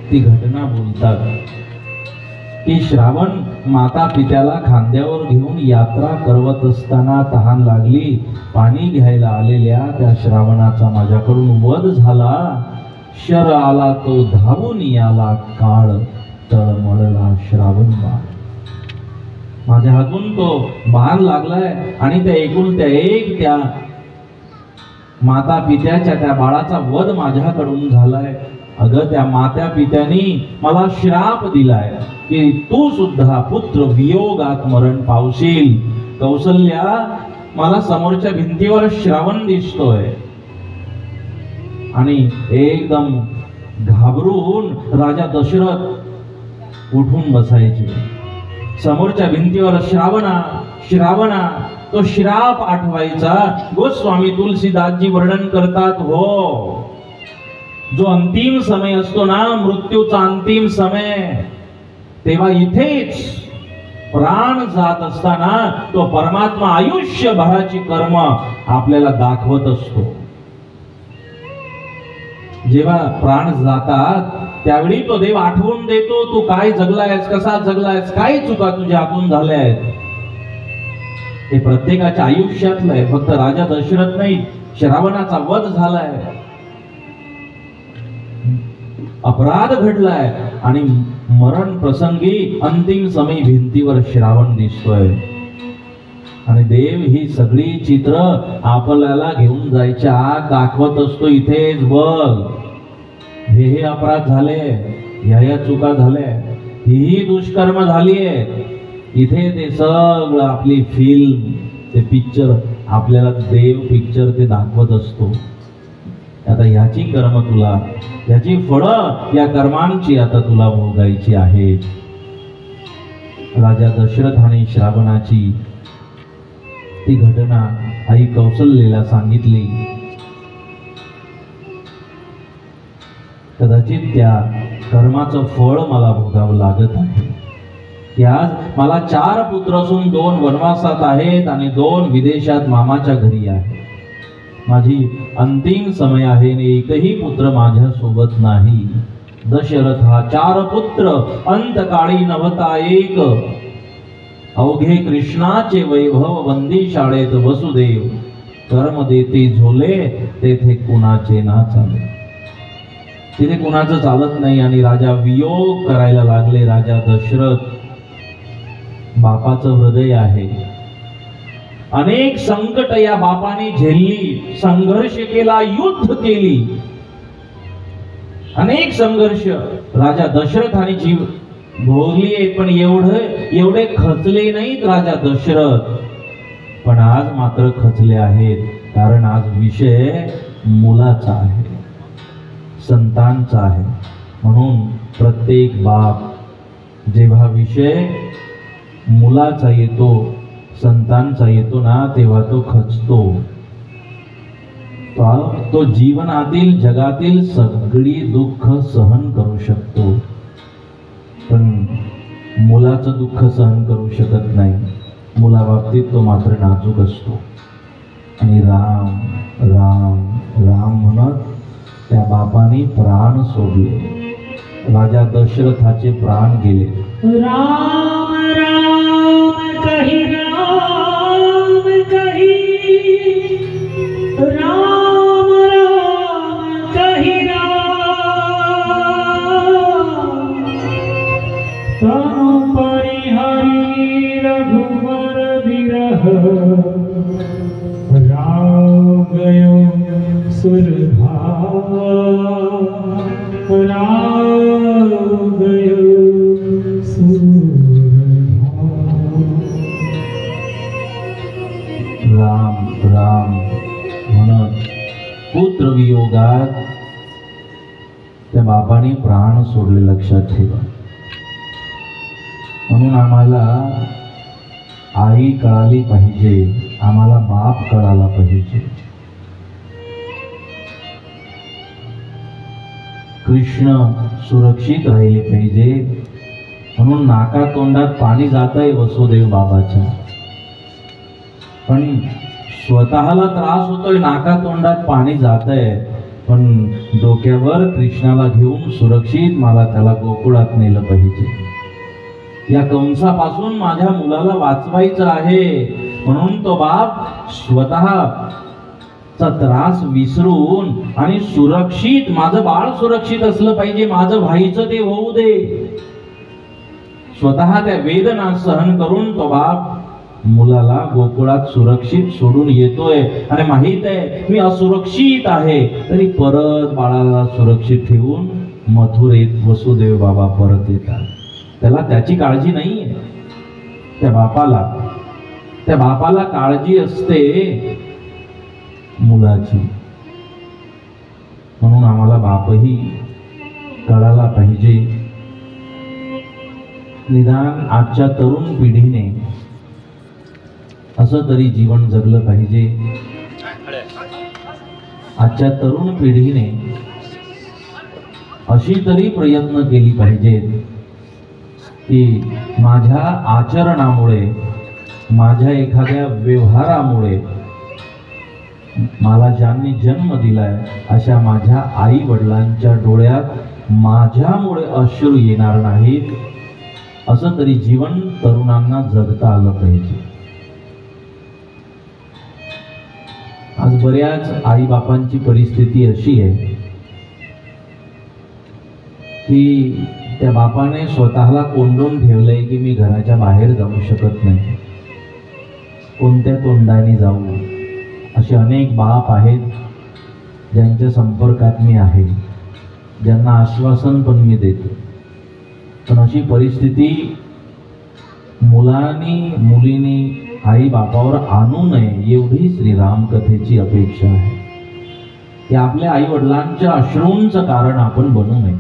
ती घटना बोलतात की श्रावण माता पित्याला खांद्यावर घेऊन यात्रा करवत असताना तहान लागली. पाणी घ्यायला आलेल्या त्या श्रावणाचा माझ्याकडून वध झाला. शर आला तो धावून आला, काळ तळमळला श्रावण बाण. माझ्या हातून तो बाण लागलाय आणि त्या एकुलत्या एक त्या माता पित्याच्या त्या बाळाचा वध माझ्याकडून झालाय. अगं त्या माता पित्यानी मला श्राप दिलाय की तू सुद्धा पुत्र वियोगात मरण पावशील. कौसल्या, मला समोरच्या भिंतीवर श्रावण दिसतोय. आणि एकदम घाबरून राजा दशरथ उठून बसायचे. समोरच्या भिंतीवर श्रावणा श्रावणा तो श्राप आठवायचा. गोस्वामी तुलसीदासजी वर्णन करतात, हो जो अंतिम समय असतो ना, मृत्यूचा अंतिम समय, तेव्हा इथेच प्राण जात असताना तो परमात्मा आयुष्यभराची कर्म आपल्याला दाखवत असतो. जेव्हा प्राण जातात त्यावेळी तो देव आठवून देतो, तू काय जगलायस, कसा जगलायस, काय चुका तुझ्या हातून झाल्या आहेत. हे प्रत्येकाच्या आयुष्यातलं आहे. फक्त राजा दशरथ नाही, श्रावणाचा वध झालाय, अपराध घडलाय आणि मरण प्रसंगी अंतिम समय भिंतीवर श्रावण दिसतोय. आणि देव ही सगळी चित्र आपल्याला घेऊन जायच्या आत दाखवत असतो. इथेच बघ, हे अपराध झाले, ह्या चुका झाल्या, ही दुष्कर्म झालीये. इथे ते सगळं आपली फिल्म, ते पिक्चर आपल्याला देव पिक्चर ते दाखवत असतो. आता ह्याची कर्म तुला, याची फळं या कर्मांची आता तुला भोगायची आहेत. राजा दशरथ आणि श्रावणाची ती घटना आई कौसल्याला सांगितली. कदाचित त्या कर्माचं फळ मला भोगावं लागत आहे की आज मला 4 पुत्र असून 2 वनवासात आहेत आणि 2 विदेशात मामाच्या घरी आहेत. माझी अंतिम समय आहे आणि एकही पुत्र माझ्या सोबत नाही. दशरथ हा 4 पुत्र, अंतकाळी नव्हता एक. अवघे कृष्णाचे वैभव वंदी शाळेत वसुदेव. कर्म देते झोले तेथे कुणाचे ना चाले. तिथे कुणाचं चालत नाही आणि राजा वियोग करायला लागले. राजा दशरथ, बापाचं हृदय आहे. अनेक संकट या बापाने झेलली, संघर्ष केला, युद्ध केली, अनेक संघर्ष राजा दशरथाने जीव भोगली. पण एवढे खचले नाहीत राजा दशरथ. पण आज मात्र खचले आहेत, कारण आज विषय मुलाचा आहे, संतांचा आहे. म्हणून प्रत्येक बाप जेव्हा विषय मुलाचा येतो, संतांचा येतो ना, तेव्हा तो खचतो. तो जीवनातील जगातील सगळी दुःख सहन करू शकतो, पण मुलाचं दुःख सहन करू शकत नाही. मुलाबाबतीत तो मात्र नाजूक असतो. आणि राम राम राम म्हणत त्या बापाने प्राण सोडले. राजा दशरथाचे प्राण गेले. राम राम कही, राम कही, राम राम कही, तनु परिहरि रघुवर विरह, राम गयो सुरभार, राम गयो राम राम म्हणत पुत्र वियोगात त्या बापाने प्राण सोडले. लक्षात ठेवा. म्हणून आम्हाला आई कळाली पाहिजे, आम्हाला बाप कळाला पाहिजे. कृष्ण सुरक्षित राहिले पाहिजे. म्हणून नाका तोंडात पाणी जातंय वसुदेव बाबाच्या, पण स्वतःला त्रास होतोय, नाका तोंडात पाणी जातंय. पण डोक्यावर कृष्णाला घेऊन सुरक्षित मला त्याला गोकुळात नेलं पाहिजे। या कंसापासून माझ्या मुलाला वाचवायचं आहे, म्हणून तो बाप स्वतःचा त्रास विसरून आणि सुरक्षित, माझं बाळ सुरक्षित असलं पाहिजे, माझं व्हायचं ते होऊ दे, स्वतः त्या वेदना सहन करून तो बाप मुलाला गोकुळात सुरक्षित सोडून येतोय। आणि माहित आहे मी असुरक्षित आहे, तरी परत बाळाला सुरक्षित ठेवून मथुरेत वसुदेव बाबा परत येतात। त्याला त्याची काळजी नाहीये, त्या बापाला काळजी असते मुलाची। म्हणून आम्हाला बापही कळायला पाहिजे। निदान आजच्या तरुण पिढीने असं तरी जीवन जगलं पाहिजे। आजच्या तरुण पिढीने अशी तरी प्रयत्न केली पाहिजेत की माझ्या आचरणामुळे, माझ्या एखाद्या व्यवहारामुळे मला ज्यांनी जन्म दिलाय अशा माझ्या आई वडिलांच्या डोळ्यात माझ्यामुळे अश्रू येणार नाहीत, असं तरी जीवन तरुणांना जगता आलं पाहिजे। आज बऱ्याच आई बापांची परिस्थिती अशी आहे की त्या बापाने स्वतःला कोंडून ठेवलंय की मी घराच्या बाहेर जाऊ शकत नाही, कोणत्या तोंडाने जाऊ। असे अनेक बाप आहेत ज्यांच्या संपर्कात मी आहे, ज्यांना आश्वासन पण मी देतो, पण अशी परिस्थिती मुलींनी आई बापावर आणू नये एवढी श्रीराम कथेची अपेक्षा आहे की आपल्या आई वडिलांच्या अश्रूंचं कारण आपण बनू नये,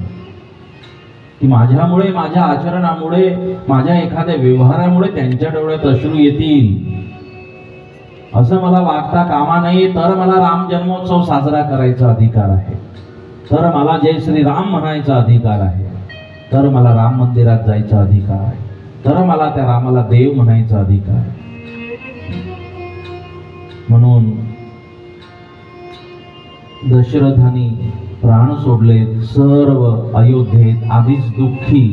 की माझ्यामुळे, माझ्या आचरणामुळे, माझ्या एखाद्या व्यवहारामुळे त्यांच्या डोळ्यात अश्रू येतील असं मला वागता कामा नये। तर मला राम जन्मोत्सव साजरा करायचा अधिकार आहे, तर मला जय श्रीराम म्हणायचा अधिकार आहे, तर मला राम मंदिरात जायचा अधिकार आहे, तर मला त्या रामाला देव म्हणायचा अधिकार आहे। म्हणून दशरथाने प्राण सोडले, सर्व अयोध्येत आधीच दुःखी